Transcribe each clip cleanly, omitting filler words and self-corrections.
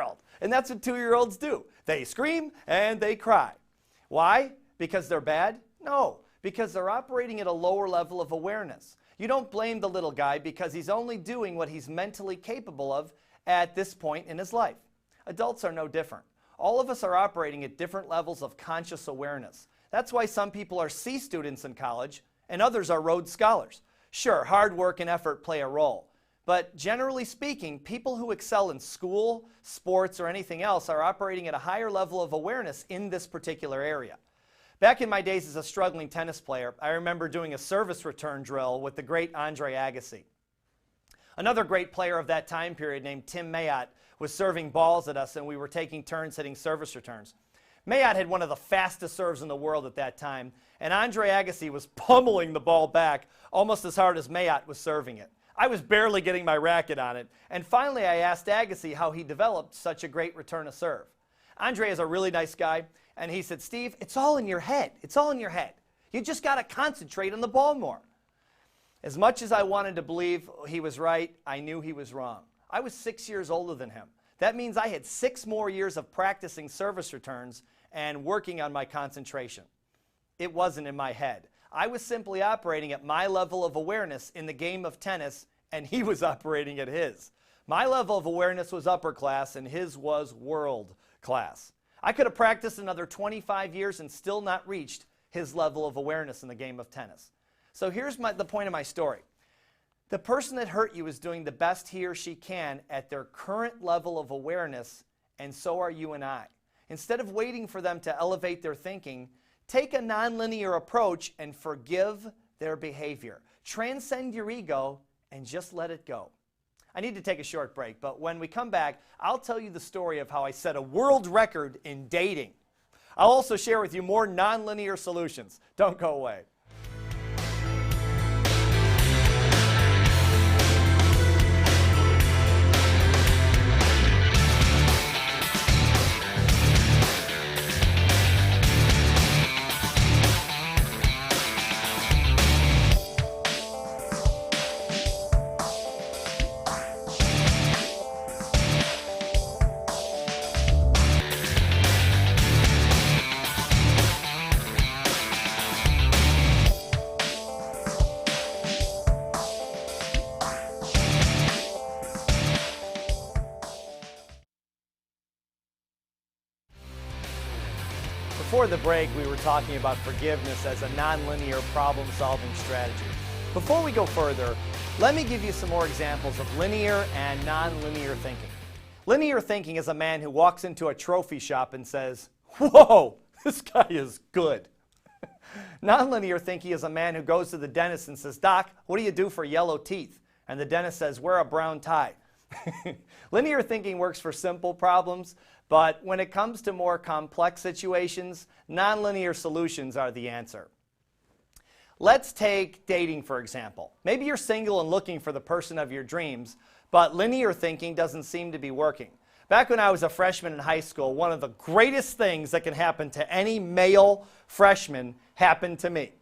2-year-old. And that's what 2-year-olds do. They scream and they cry. Why? Because they're bad? No, because they're operating at a lower level of awareness. You don't blame the little guy because he's only doing what he's mentally capable of at this point in his life. Adults are no different. All of us are operating at different levels of conscious awareness. That's why some people are C students in college and others are Rhodes Scholars. Sure, hard work and effort play a role. But generally speaking, people who excel in school, sports, or anything else are operating at a higher level of awareness in this particular area. Back in my days as a struggling tennis player, I remember doing a service return drill with the great Andre Agassi. Another great player of that time period named Tim Mayotte was serving balls at us and we were taking turns hitting service returns. Mayotte had one of the fastest serves in the world at that time, and Andre Agassi was pummeling the ball back almost as hard as Mayotte was serving it. I was barely getting my racket on it, and finally I asked Agassi how he developed such a great return of serve. Andre is a really nice guy, and he said, "Steve, it's all in your head. It's all in your head. You just got to concentrate on the ball more." As much as I wanted to believe he was right, I knew he was wrong. I was 6 years older than him. That means I had 6 more years of practicing service returns and working on my concentration. It wasn't in my head. I was simply operating at my level of awareness in the game of tennis, and he was operating at his. My level of awareness was upper class, and his was world class. I could have practiced another 25 years and still not reached his level of awareness in the game of tennis. So here's the point of my story. The person that hurt you is doing the best he or she can at their current level of awareness, and so are you and I. Instead of waiting for them to elevate their thinking, take a nonlinear approach and forgive their behavior. Transcend your ego and just let it go. I need to take a short break, but when we come back, I'll tell you the story of how I set a world record in dating. I'll also share with you more nonlinear solutions. Don't go away. Before the break, we were talking about forgiveness as a nonlinear problem-solving strategy. Before we go further, let me give you some more examples of linear and nonlinear thinking. Linear thinking is a man who walks into a trophy shop and says, "Whoa, this guy is good." Nonlinear thinking is a man who goes to the dentist and says, "Doc, what do you do for yellow teeth?" And the dentist says, "Wear a brown tie." Linear thinking works for simple problems, but when it comes to more complex situations, nonlinear solutions are the answer. Let's take dating, for example. Maybe you're single and looking for the person of your dreams, but linear thinking doesn't seem to be working. Back when I was a freshman in high school, one of the greatest things that can happen to any male freshman happened to me.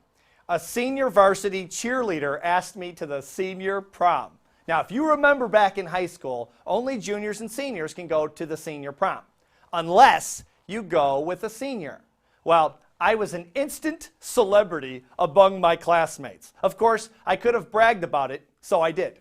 A senior varsity cheerleader asked me to the senior prom. Now, if you remember back in high school, only juniors and seniors can go to the senior prom, unless you go with a senior. Well, I was an instant celebrity among my classmates. Of course, I could have bragged about it, so I did.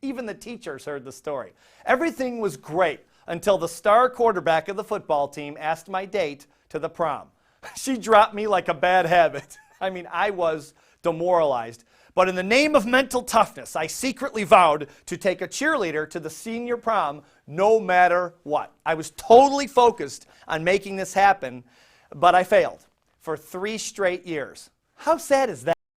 Even the teachers heard the story. Everything was great until the star quarterback of the football team asked my date to the prom. She dropped me like a bad habit. I mean, I was demoralized. But in the name of mental toughness, I secretly vowed to take a cheerleader to the senior prom no matter what. I was totally focused on making this happen, but I failed for 3 straight years. How sad is that?